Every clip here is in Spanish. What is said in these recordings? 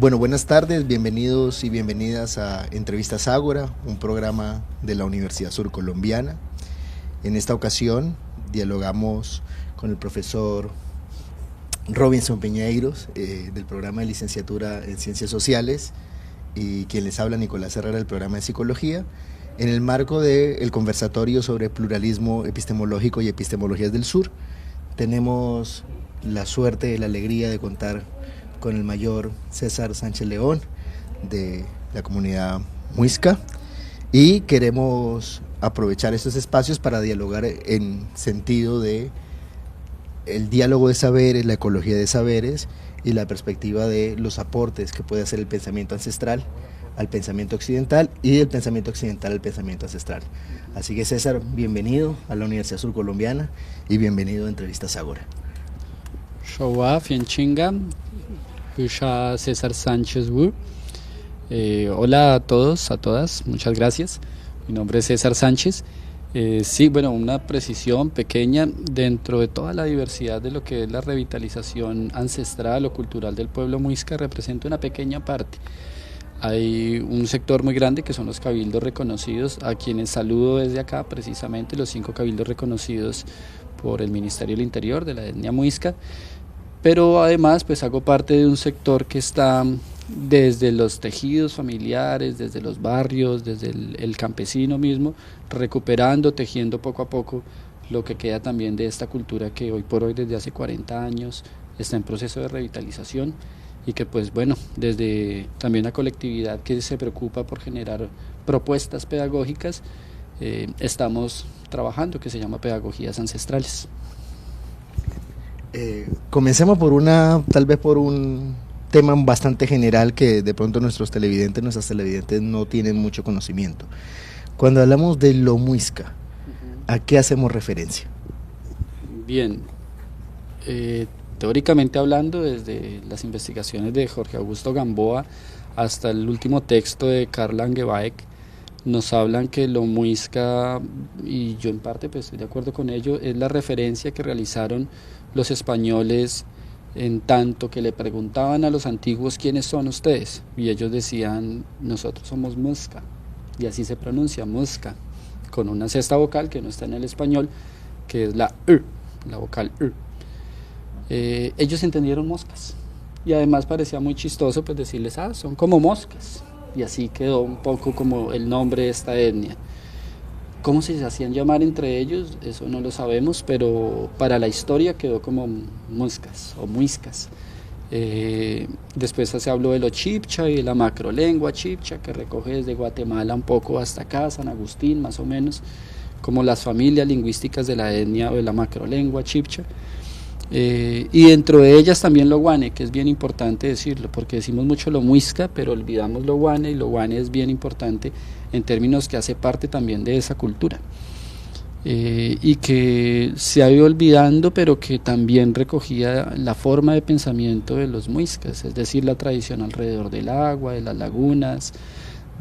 Bueno, buenas tardes, bienvenidos y bienvenidas a Entrevistas Ágora, un programa de la Universidad Surcolombiana. En esta ocasión dialogamos con el profesor Robinson Peñeiros del programa de licenciatura en Ciencias Sociales y quien les habla Nicolás Herrera del programa de Psicología en el marco del conversatorio sobre pluralismo epistemológico y epistemologías del sur. Tenemos la suerte y la alegría de contar con el mayor César Sánchez León de la comunidad muisca y queremos aprovechar estos espacios para dialogar en sentido de el diálogo de saberes, la ecología de saberes y la perspectiva de los aportes que puede hacer el pensamiento ancestral al pensamiento occidental y del pensamiento occidental al pensamiento ancestral. Así que César, bienvenido a la Universidad Surcolombiana y bienvenido a Entrevistas Ágora. Showa, Fianchinga, César Sánchez Wu. Hola a todos, a todas, muchas gracias. Mi nombre es César Sánchez. Sí, bueno, una precisión pequeña dentro de toda la diversidad de lo que es la revitalización ancestral o cultural del pueblo muisca, representa una pequeña parte. Hay un sector muy grande que son los cabildos reconocidos, a quienes saludo desde acá, precisamente los 5 cabildos reconocidos por el Ministerio del Interior de la etnia muisca. Pero además pues hago parte de un sector que está desde los tejidos familiares, desde los barrios, desde el campesino mismo, recuperando, tejiendo poco a poco lo que queda también de esta cultura que hoy por hoy desde hace 40 años está en proceso de revitalización y que pues bueno, desde también la colectividad que se preocupa por generar propuestas pedagógicas, estamos trabajando, que se llama Pedagogías Ancestrales. Comencemos tal vez por un tema bastante general que de pronto nuestras televidentes no tienen mucho conocimiento. Cuando hablamos de lo muisca, ¿a qué hacemos referencia? Bien, teóricamente hablando, desde las investigaciones de Jorge Augusto Gamboa hasta el último texto de Karl Langebaek, nos hablan que lo muisca, y yo en parte pues estoy de acuerdo con ello, es la referencia que realizaron los españoles en tanto que le preguntaban a los antiguos quiénes son ustedes, y ellos decían nosotros somos muisca, y así se pronuncia muisca, con una sexta vocal que no está en el español, que es la la vocal ellos entendieron moscas, y además parecía muy chistoso pues decirles, son como moscas, y así quedó un poco como el nombre de esta etnia. ¿Cómo se hacían llamar entre ellos? Eso no lo sabemos, pero para la historia quedó como muiscas o muiscas. Después se habló de lo chibcha y de la macrolengua chibcha, que recoge desde Guatemala un poco hasta acá, San Agustín más o menos, como las familias lingüísticas de la etnia o de la macrolengua chibcha. Y dentro de ellas también lo guane, que es bien importante decirlo, porque decimos mucho lo muisca, pero olvidamos lo guane, y lo guane es bien importante en términos que hace parte también de esa cultura, y que se ha ido olvidando, pero que también recogía la forma de pensamiento de los muiscas, es decir, la tradición alrededor del agua, de las lagunas,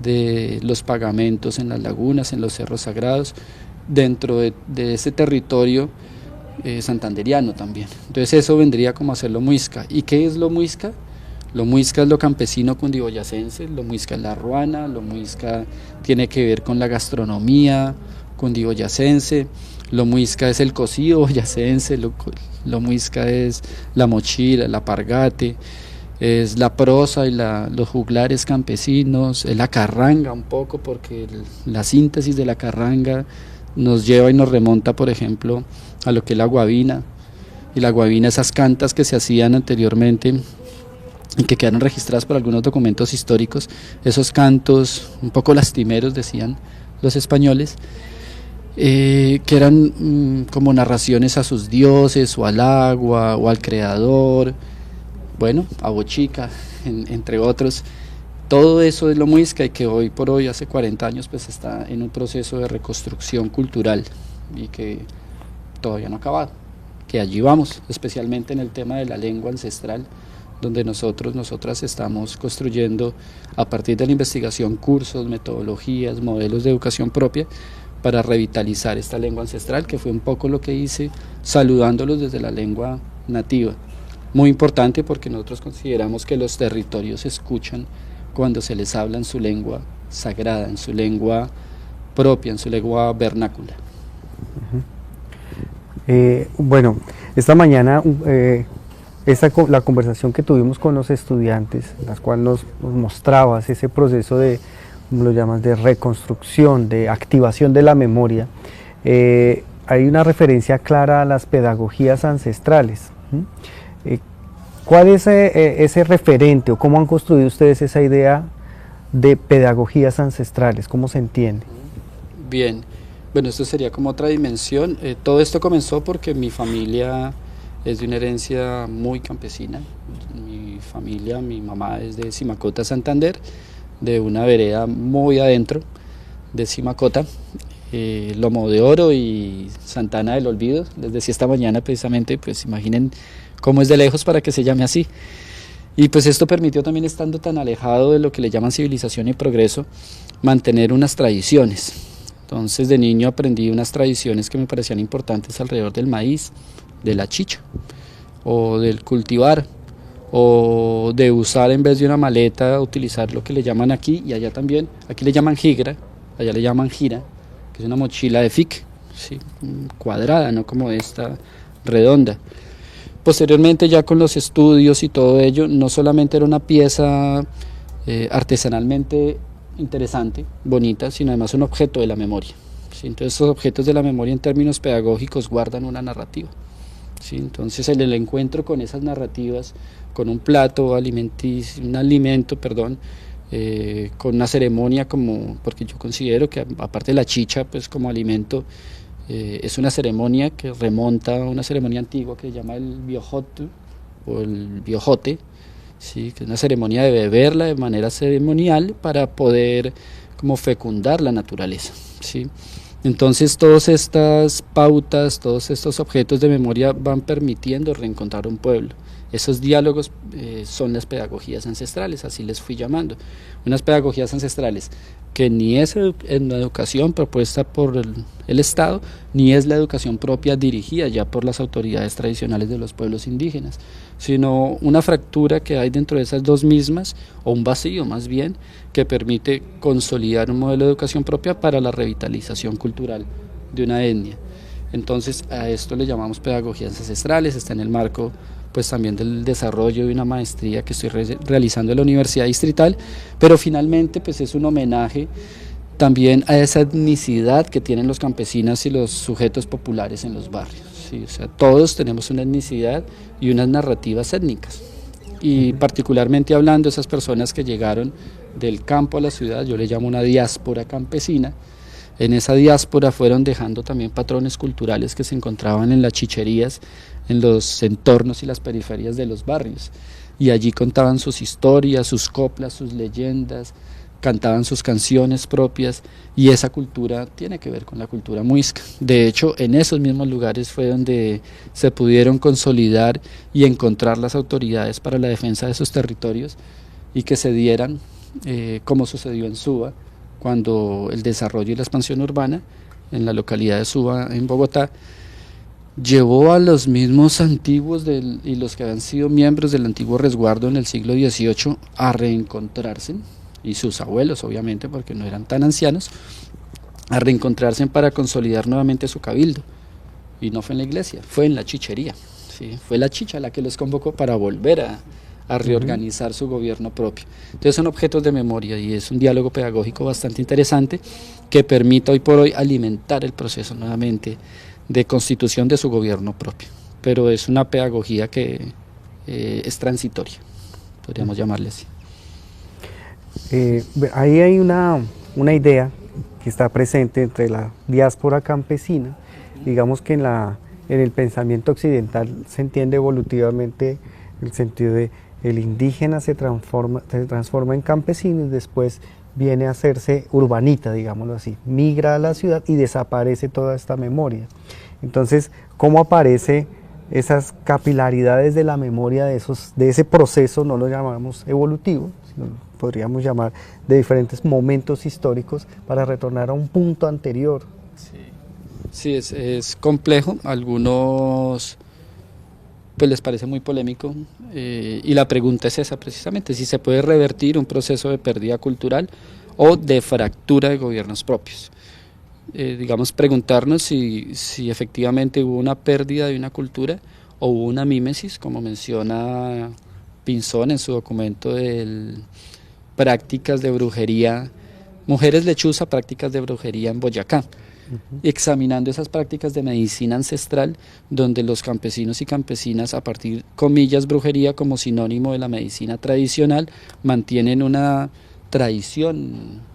de los pagamentos en las lagunas, en los cerros sagrados, dentro de ese territorio santanderiano también. Entonces eso vendría como a ser lo muisca. ¿Y qué es lo muisca? Lo muisca es lo campesino cundiboyacense, lo muisca es la ruana, lo muisca tiene que ver con la gastronomía cundiboyacense, lo muisca es el cocido boyacense, lo muisca es la mochila, el alpargate, es la prosa y los juglares campesinos, es la carranga un poco, porque la síntesis de la carranga nos lleva y nos remonta, por ejemplo, a lo que es la guabina, y la guabina, esas cantas que se hacían anteriormente y que quedaron registradas por algunos documentos históricos, esos cantos un poco lastimeros, decían los españoles, que eran como narraciones a sus dioses, o al agua, o al creador, bueno, a Bochica, entre otros. Todo eso es lo muisca, y que hoy por hoy, hace 40 años, pues está en un proceso de reconstrucción cultural, y que todavía no ha acabado, que allí vamos, especialmente en el tema de la lengua ancestral, donde nosotras estamos construyendo a partir de la investigación cursos, metodologías, modelos de educación propia para revitalizar esta lengua ancestral, que fue un poco lo que hice saludándolos desde la lengua nativa. muy importante porque nosotros consideramos que los territorios se escuchan cuando se les habla en su lengua sagrada, en su lengua propia, en su lengua vernácula. Bueno, esta mañana la conversación que tuvimos con los estudiantes, en la cual nos mostrabas ese proceso de, como lo llamas, de reconstrucción, de activación de la memoria, hay una referencia clara a las pedagogías ancestrales. ¿Cuál es ese referente o cómo han construido ustedes esa idea de pedagogías ancestrales? ¿Cómo se entiende? Bien, bueno, esto sería como otra dimensión. Todo esto comenzó porque mi familia es de una herencia muy campesina. Mi familia, mi mamá es de Simacota, Santander, de una vereda muy adentro de Simacota, Lomo de Oro y Santana del Olvido. Les decía esta mañana precisamente, pues imaginen cómo es de lejos para que se llame así. Y pues esto permitió también, estando tan alejado de lo que le llaman civilización y progreso, mantener unas tradiciones. Entonces de niño aprendí unas tradiciones que me parecían importantes alrededor del maíz, de la chicha, o del cultivar, o de usar en vez de una maleta, utilizar lo que le llaman aquí y allá también. Aquí le llaman jigra, allá le llaman gira, que es una mochila de fic, ¿sí? Cuadrada, no como esta redonda. Posteriormente, ya con los estudios y todo ello, no solamente era una pieza artesanalmente interesante, bonita, sino además un objeto de la memoria, ¿sí? Entonces estos objetos de la memoria en términos pedagógicos guardan una narrativa, ¿sí? Entonces el encuentro con esas narrativas, con un plato alimenticio, un alimento, perdón, con una ceremonia, como, porque yo considero que aparte de la chicha, pues como alimento, es una ceremonia que remonta a una ceremonia antigua que se llama el biojote o el biojote, ¿sí? Que es una ceremonia de beberla de manera ceremonial para poder como fecundar la naturaleza, ¿sí? Entonces todas estas pautas, todos estos objetos de memoria van permitiendo reencontrar un pueblo. Esos diálogos son las pedagogías ancestrales, así les fui llamando. Unas pedagogías ancestrales que ni es una educación propuesta por el Estado, ni es la educación propia dirigida ya por las autoridades tradicionales de los pueblos indígenas, sino una fractura que hay dentro de esas dos mismas, o un vacío más bien, que permite consolidar un modelo de educación propia para la revitalización cultural de una etnia. Entonces a esto le llamamos pedagogías ancestrales, está en el marco pues también del desarrollo de una maestría que estoy realizando en la Universidad Distrital, pero finalmente pues es un homenaje también a esa etnicidad que tienen los campesinos y los sujetos populares en los barrios, ¿sí? O sea, todos tenemos una etnicidad y unas narrativas étnicas, y particularmente hablando de esas personas que llegaron del campo a la ciudad, yo le llamo una diáspora campesina. En esa diáspora fueron dejando también patrones culturales que se encontraban en las chicherías, en los entornos y las periferias de los barrios, y allí contaban sus historias, sus coplas, sus leyendas, cantaban sus canciones propias, y esa cultura tiene que ver con la cultura muisca. De hecho, en esos mismos lugares fue donde se pudieron consolidar y encontrar las autoridades para la defensa de esos territorios, y que se dieran, como sucedió en Suba, cuando el desarrollo y la expansión urbana en la localidad de Suba, en Bogotá, llevó a los mismos antiguos y los que habían sido miembros del antiguo resguardo en el siglo XVIII a reencontrarse, y sus abuelos obviamente, porque no eran tan ancianos, a reencontrarse para consolidar nuevamente su cabildo. Y no fue en la iglesia, fue en la chichería, ¿sí? Fue la chicha la que los convocó para volver a reorganizar su gobierno propio. Entonces son objetos de memoria, y es un diálogo pedagógico bastante interesante que permite hoy por hoy alimentar el proceso nuevamente de constitución de su gobierno propio, pero es una pedagogía que es transitoria, podríamos llamarle así. Ahí hay una idea que está presente entre la diáspora campesina, digamos que en el pensamiento occidental se entiende evolutivamente el sentido de el indígena se transforma en campesino y después viene a hacerse urbanita, digámoslo así, migra a la ciudad y desaparece toda esta memoria. Entonces, ¿cómo aparece esas capilaridades de la memoria de ese proceso? No lo llamamos evolutivo, sino podríamos llamar de diferentes momentos históricos para retornar a un punto anterior. Sí, es complejo. Algunos pues les parece muy polémico, y la pregunta es esa precisamente, si se puede revertir un proceso de pérdida cultural o de fractura de gobiernos propios. Digamos, preguntarnos si efectivamente hubo una pérdida de una cultura o hubo una mímesis, como menciona Pinzón en su documento de prácticas de brujería, mujeres lechuza, prácticas de brujería en Boyacá, examinando esas prácticas de medicina ancestral, donde los campesinos y campesinas, a partir, comillas, brujería como sinónimo de la medicina tradicional, mantienen una tradición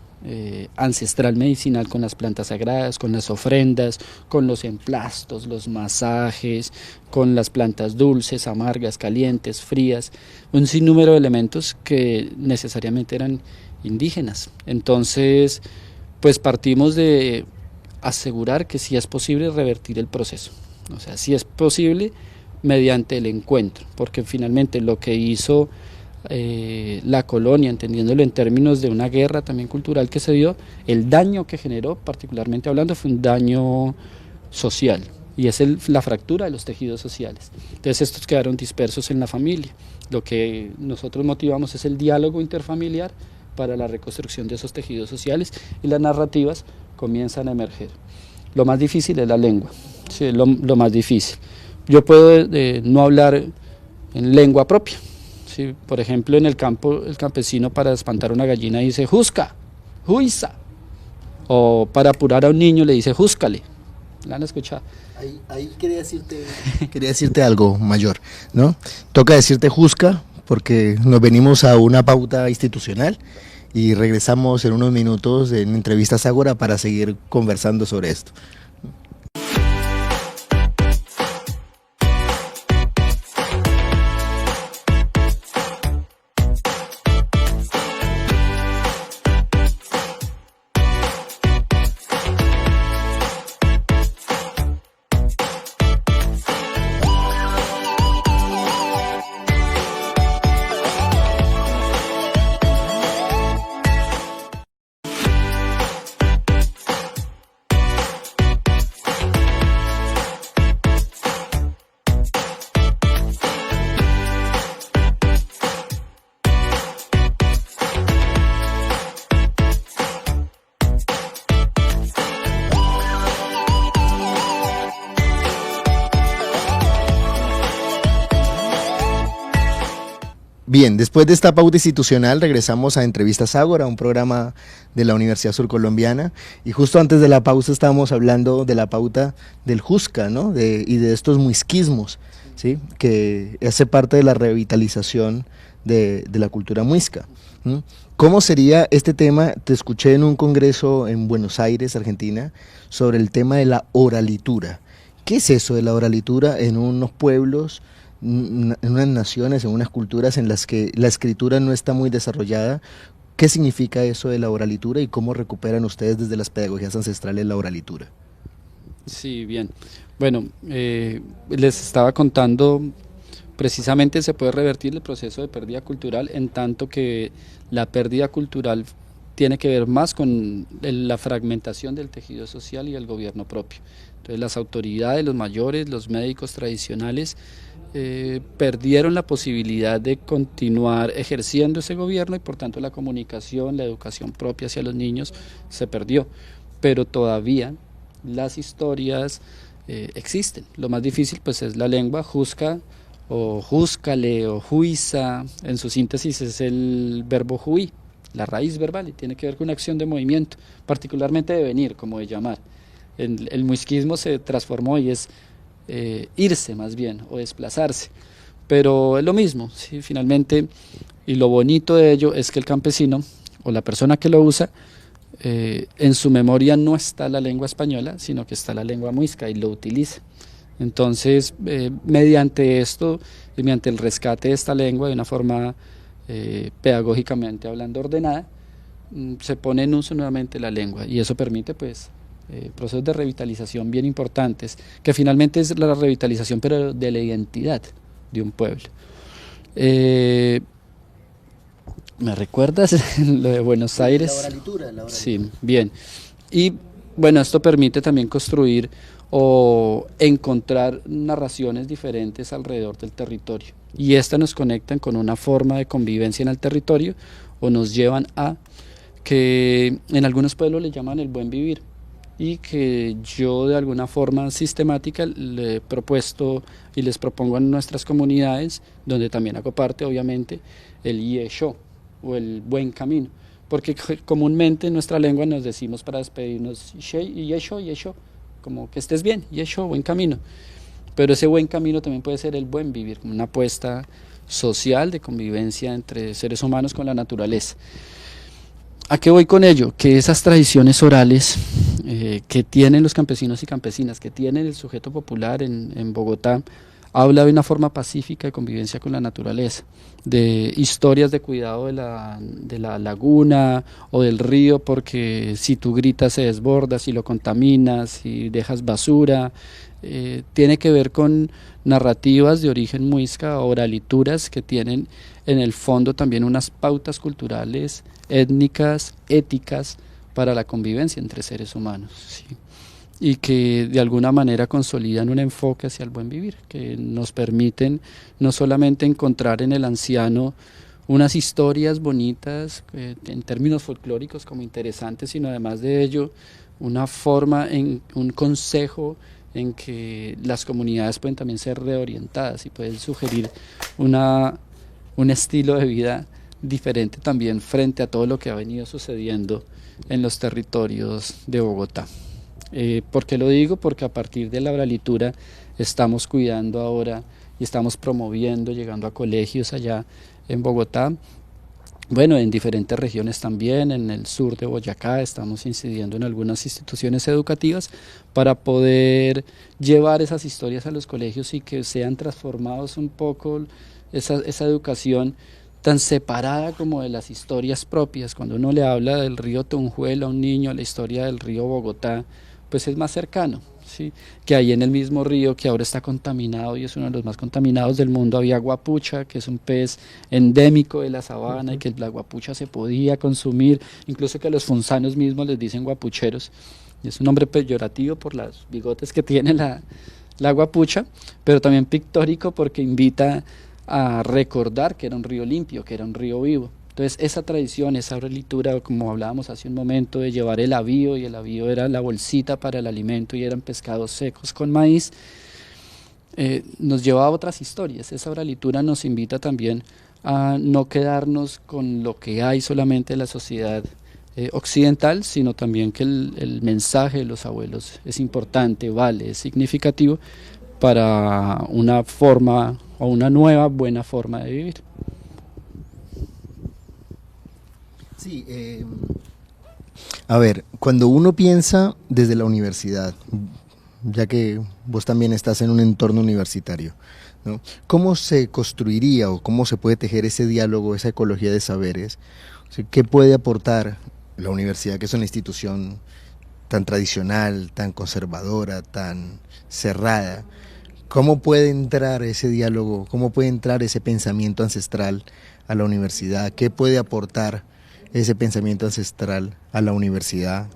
ancestral medicinal con las plantas sagradas, con las ofrendas, con los emplastos, los masajes, con las plantas dulces, amargas, calientes, frías, un sinnúmero de elementos que necesariamente eran indígenas. Entonces, pues partimos de asegurar que sí es posible revertir el proceso, o sea, sí es posible mediante el encuentro, porque finalmente lo que hizo la colonia, entendiéndolo en términos de una guerra también cultural que se dio, el daño que generó, particularmente hablando, fue un daño social, y es la fractura de los tejidos sociales. Entonces estos quedaron dispersos en la familia. Lo que nosotros motivamos es el diálogo interfamiliar para la reconstrucción de esos tejidos sociales, y las narrativas comienzan a emerger. Lo más difícil es la lengua, sí, lo más difícil. Yo puedo no hablar en lengua propia. Sí, por ejemplo, en el campo, el campesino para espantar una gallina dice jusca, juiza, o para apurar a un niño le dice júscale. ¿La han escuchado? Ahí quería decirte algo mayor, ¿no? Toca decirte jusca porque nos venimos a una pauta institucional y regresamos en unos minutos en Entrevistas Ágora para seguir conversando sobre esto. Bien, después de esta pauta institucional regresamos a Entrevistas Ágora, un programa de la Universidad Surcolombiana, y justo antes de la pausa estábamos hablando de la pauta del Jusca, ¿no? Y de estos muisquismos, ¿sí? Que hace parte de la revitalización de la cultura muisca. ¿Cómo sería este tema? Te escuché en un congreso en Buenos Aires, Argentina, sobre el tema de la oralitura. ¿Qué es eso de la oralitura en unos pueblos, en unas naciones, en unas culturas en las que la escritura no está muy desarrollada? ¿Qué significa eso de la oralitura y cómo recuperan ustedes desde las pedagogías ancestrales la oralitura? Sí, bien. Bueno, les estaba contando, precisamente se puede revertir el proceso de pérdida cultural, en tanto que la pérdida cultural tiene que ver más con la fragmentación del tejido social y el gobierno propio. Entonces las autoridades, los mayores, los médicos tradicionales perdieron la posibilidad de continuar ejerciendo ese gobierno, y por tanto la comunicación, la educación propia hacia los niños se perdió, pero todavía las historias existen. Lo más difícil pues es la lengua, jusca o júscale o juiza, en su síntesis es el verbo juí, la raíz verbal, y tiene que ver con una acción de movimiento, particularmente de venir, como de llamar. El muisquismo se transformó y es irse más bien, o desplazarse, pero es lo mismo, ¿sí? Finalmente, y lo bonito de ello es que el campesino o la persona que lo usa, en su memoria no está la lengua española, sino que está la lengua muisca y lo utiliza. Entonces, mediante esto, mediante el rescate de esta lengua de una forma pedagógicamente hablando ordenada, se pone en uso nuevamente la lengua, y eso permite pues procesos de revitalización bien importantes, que finalmente es la revitalización pero de la identidad de un pueblo. ¿Me recuerdas lo de Buenos Aires? La oralitura. Sí, bien. Y bueno, esto permite también construir o encontrar narraciones diferentes alrededor del territorio. Y estas nos conectan con una forma de convivencia en el territorio o nos llevan a que en algunos pueblos le llaman el buen vivir y que yo de alguna forma sistemática le he propuesto y les propongo en nuestras comunidades, donde también hago parte obviamente, el yesho o el buen camino, porque comúnmente en nuestra lengua nos decimos para despedirnos yesho, yesho, como que estés bien, yesho, buen camino, pero ese buen camino también puede ser el buen vivir, una apuesta social de convivencia entre seres humanos con la naturaleza. ¿A qué voy con ello? Que esas tradiciones orales que tienen los campesinos y campesinas, que tienen el sujeto popular en Bogotá, habla de una forma pacífica de convivencia con la naturaleza, de historias de cuidado de la laguna o del río, porque si tú gritas se desborda, si lo contaminas, si dejas basura. Tiene que ver con narrativas de origen muisca, oralituras que tienen en el fondo también unas pautas culturales, étnicas, éticas para la convivencia entre seres humanos, ¿sí? Y que de alguna manera consolidan un enfoque hacia el buen vivir, que nos permiten no solamente encontrar en el anciano unas historias bonitas en términos folclóricos como interesantes, sino además de ello una forma, un consejo en que las comunidades pueden también ser reorientadas y pueden sugerir un estilo de vida diferente también frente a todo lo que ha venido sucediendo en los territorios de Bogotá. ¿Por qué lo digo? Porque a partir de la oralitura estamos cuidando ahora y estamos promoviendo, llegando a colegios allá en Bogotá, bueno, en diferentes regiones también, en el sur de Boyacá estamos incidiendo en algunas instituciones educativas para poder llevar esas historias a los colegios y que sean transformados un poco esa educación tan separada como de las historias propias. Cuando uno le habla del río Tunjuelo a un niño, la historia del río Bogotá, pues es más cercano, ¿sí? Que ahí en el mismo río que ahora está contaminado y es uno de los más contaminados del mundo, había guapucha, que es un pez endémico de la sabana, y que la guapucha se podía consumir, incluso que a los funzanos mismos les dicen guapucheros, y es un nombre peyorativo por los bigotes que tiene la guapucha, pero también pictórico porque invita a recordar que era un río limpio, que era un río vivo. Entonces esa tradición, esa oralitura, como hablábamos hace un momento, de llevar el avío, y el avío era la bolsita para el alimento y eran pescados secos con maíz, nos lleva a otras historias. Esa oralitura nos invita también a no quedarnos con lo que hay solamente en la sociedad occidental, sino también que el mensaje de los abuelos es importante, vale, es significativo para una forma o una nueva buena forma de vivir. Sí, a ver, cuando uno piensa desde la universidad, ya que vos también estás en un entorno universitario, ¿no? ¿Cómo se construiría o cómo se puede tejer ese diálogo, esa ecología de saberes? O sea, ¿qué puede aportar la universidad, que es una institución tan tradicional, tan conservadora, tan cerrada? ¿Cómo puede entrar ese diálogo, cómo puede entrar ese pensamiento ancestral a la universidad? ¿Qué puede aportar ese pensamiento ancestral a la universidad,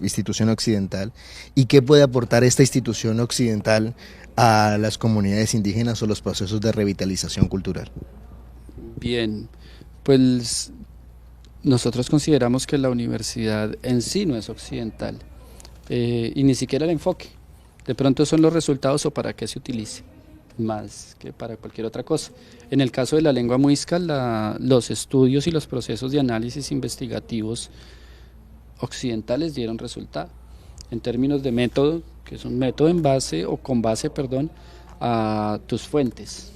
institución occidental? ¿Y qué puede aportar esta institución occidental a las comunidades indígenas o los procesos de revitalización cultural? Bien, pues nosotros consideramos que la universidad en sí no es occidental, y ni siquiera el enfoque. De pronto son los resultados o para qué se utilice, más que para cualquier otra cosa. En el caso de la lengua muisca, los estudios y los procesos de análisis investigativos occidentales dieron resultado. En términos de método, que es un método en base o con base, perdón, a tus fuentes,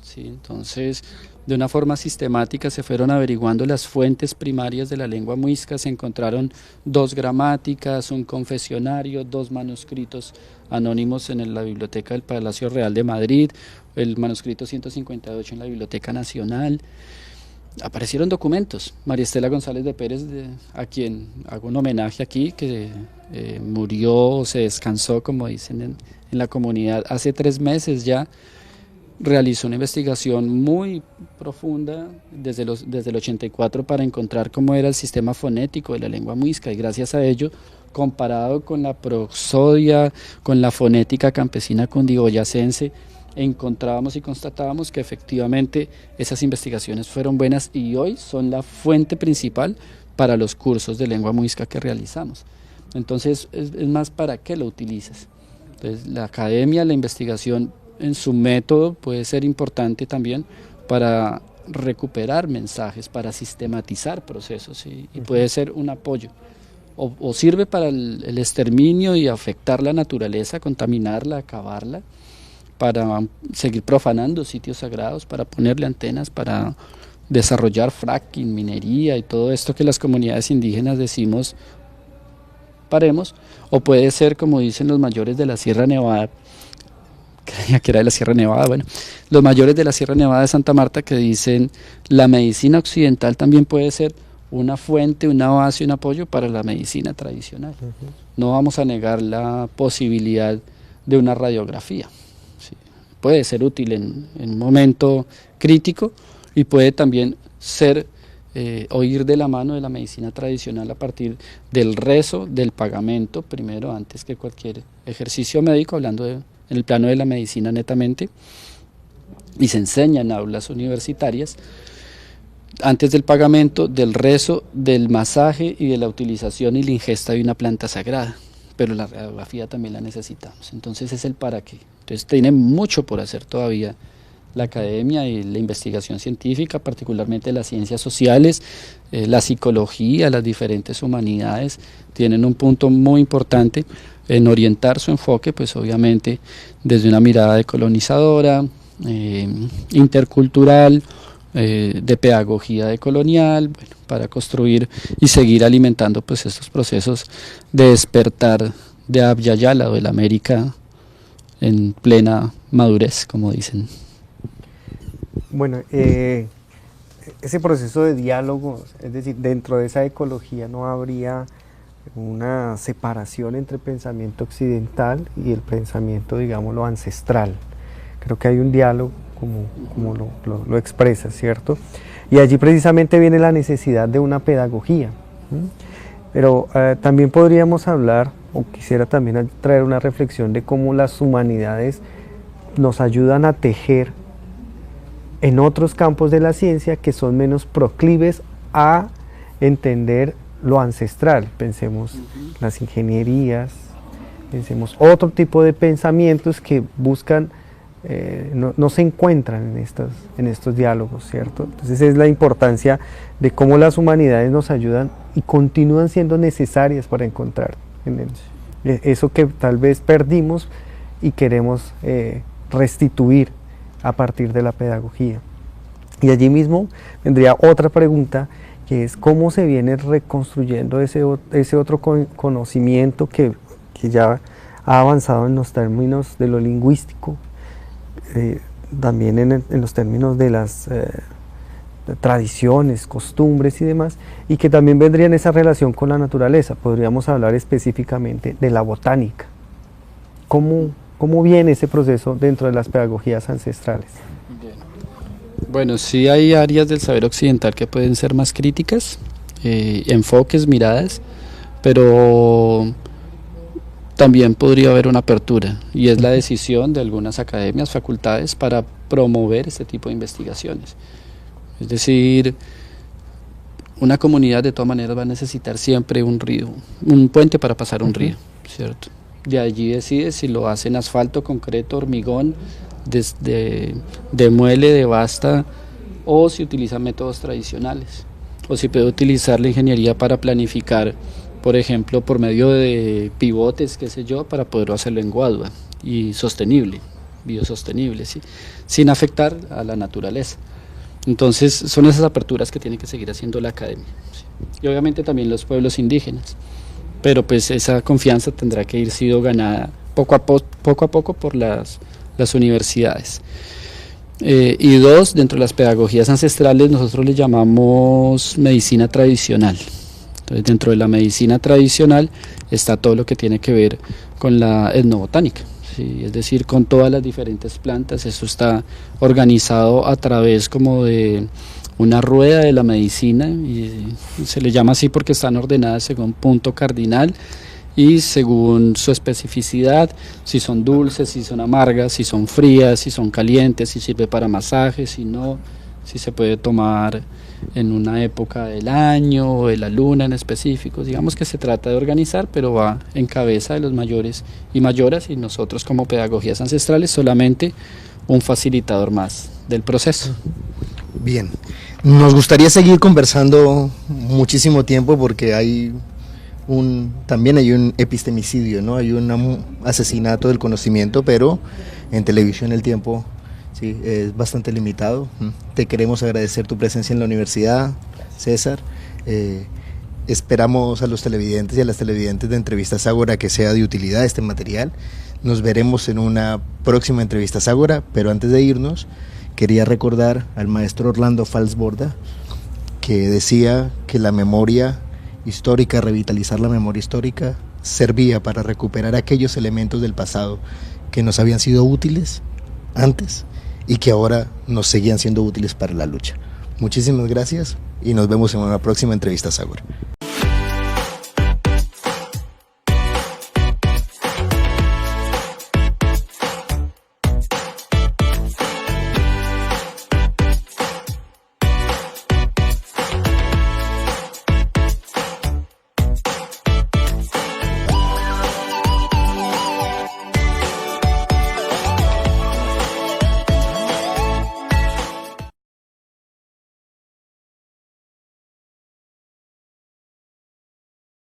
¿sí? Entonces, de una forma sistemática se fueron averiguando las fuentes primarias de la lengua muisca, se encontraron 2 gramáticas, un confesionario, 2 manuscritos anónimos en la Biblioteca del Palacio Real de Madrid, el manuscrito 158 en la Biblioteca Nacional. Aparecieron documentos. María Estela González de Pérez, a quien hago un homenaje aquí, que murió o se descansó, como dicen en la comunidad, hace 3 meses ya, realizó una investigación muy profunda desde el 84 para encontrar cómo era el sistema fonético de la lengua muisca, y gracias a ello comparado con la prosodia, con la fonética campesina cundiboyacense, encontrábamos y constatábamos que efectivamente esas investigaciones fueron buenas y hoy son la fuente principal para los cursos de lengua muisca que realizamos. Entonces es más para qué lo utilizas. Entonces la academia, la investigación en su método puede ser importante también para recuperar mensajes, para sistematizar procesos y puede ser un apoyo. O sirve para el exterminio y afectar la naturaleza, contaminarla, acabarla, para seguir profanando sitios sagrados, para ponerle antenas, para desarrollar fracking, minería y todo esto que las comunidades indígenas decimos paremos, o puede ser como dicen los mayores de la Sierra Nevada, creía que era de la Sierra Nevada, bueno, los mayores de la Sierra Nevada de Santa Marta que dicen la medicina occidental también puede ser una fuente, una base, un apoyo para la medicina tradicional. No vamos a negar la posibilidad de una radiografía. Puede ser útil en un momento crítico y puede también ser o ir de la mano de la medicina tradicional a partir del rezo, del pagamento, primero, antes que cualquier ejercicio médico, hablando en el plano de la medicina netamente, y se enseña en aulas universitarias, antes del pagamento, del rezo, del masaje y de la utilización y la ingesta de una planta sagrada. Pero la radiografía también la necesitamos, entonces es el para qué. Entonces tiene mucho por hacer todavía la academia y la investigación científica, particularmente las ciencias sociales, la psicología, las diferentes humanidades, tienen un punto muy importante en orientar su enfoque, pues obviamente desde una mirada decolonizadora, intercultural, de pedagogía decolonial, bueno, para construir y seguir alimentando pues estos procesos de despertar de Abya Yala o de la América en plena madurez, como dicen. Bueno, ese proceso de diálogo, es decir, dentro de esa ecología no habría una separación entre el pensamiento occidental y el pensamiento, digámoslo, ancestral. Creo que hay un diálogo, como lo expresa, ¿cierto? Y allí precisamente viene la necesidad de una pedagogía. Pero también podríamos hablar, o quisiera también traer una reflexión de cómo las humanidades nos ayudan a tejer en otros campos de la ciencia que son menos proclives a entender lo ancestral. Pensemos las ingenierías, pensemos otro tipo de pensamientos que buscan, no se encuentran en estos diálogos, ¿cierto? Entonces es la importancia de cómo las humanidades nos ayudan y continúan siendo necesarias para encontrar eso que tal vez perdimos y queremos restituir a partir de la pedagogía. Y allí mismo vendría otra pregunta, que es cómo se viene reconstruyendo ese otro conocimiento que ya ha avanzado en los términos de lo lingüístico, también en los términos de las tradiciones, costumbres y demás, y que también vendría en esa relación con la naturaleza. Podríamos hablar específicamente de la botánica. ¿Cómo viene ese proceso dentro de las pedagogías ancestrales? Bueno, sí hay áreas del saber occidental que pueden ser más críticas, enfoques, miradas, pero también podría haber una apertura, y es la decisión de algunas academias, facultades, para promover este tipo de investigaciones. Es decir, una comunidad de todas maneras va a necesitar siempre un río, un puente para pasar un río, ¿cierto? De allí decide si lo hace en asfalto, concreto, hormigón, de muele, de basta, o si utiliza métodos tradicionales, o si puede utilizar la ingeniería para planificar, por ejemplo, por medio de pivotes, qué sé yo, para poder hacerlo en guadua y sostenible, biosostenible, ¿sí? Sin afectar a la naturaleza. Entonces son esas aperturas que tiene que seguir haciendo la academia, ¿sí? Y obviamente también los pueblos indígenas, pero pues esa confianza tendrá que ir siendo ganada poco a poco por las universidades. Y dos, dentro de las pedagogías ancestrales nosotros le llamamos medicina tradicional. Entonces dentro de la medicina tradicional está todo lo que tiene que ver con la etnobotánica, ¿sí? Es decir, con todas las diferentes plantas. Eso está organizado a través como de una rueda de la medicina, y se le llama así porque están ordenadas según punto cardinal, y según su especificidad, si son dulces, si son amargas, si son frías, si son calientes, si sirve para masajes, si no, si se puede tomar en una época del año o de la luna en específico. Digamos que se trata de organizar, pero va en cabeza de los mayores y mayoras, y nosotros como Pedagogías Ancestrales solamente un facilitador más del proceso. Bien, nos gustaría seguir conversando muchísimo tiempo porque también hay un epistemicidio, ¿no? Hay un asesinato del conocimiento, pero en televisión el tiempo sí, es bastante limitado. Te queremos agradecer tu presencia en la universidad, César. Esperamos a los televidentes y a las televidentes de Entrevistas Ágora que sea de utilidad este material. Nos veremos en una próxima Entrevistas Ágora, pero antes de irnos, quería recordar al maestro Orlando Falsborda, que decía que la memoria histórica, revitalizar la memoria histórica, servía para recuperar aquellos elementos del pasado que nos habían sido útiles antes y que ahora nos seguían siendo útiles para la lucha. Muchísimas gracias y nos vemos en una próxima Entrevistas Ágora.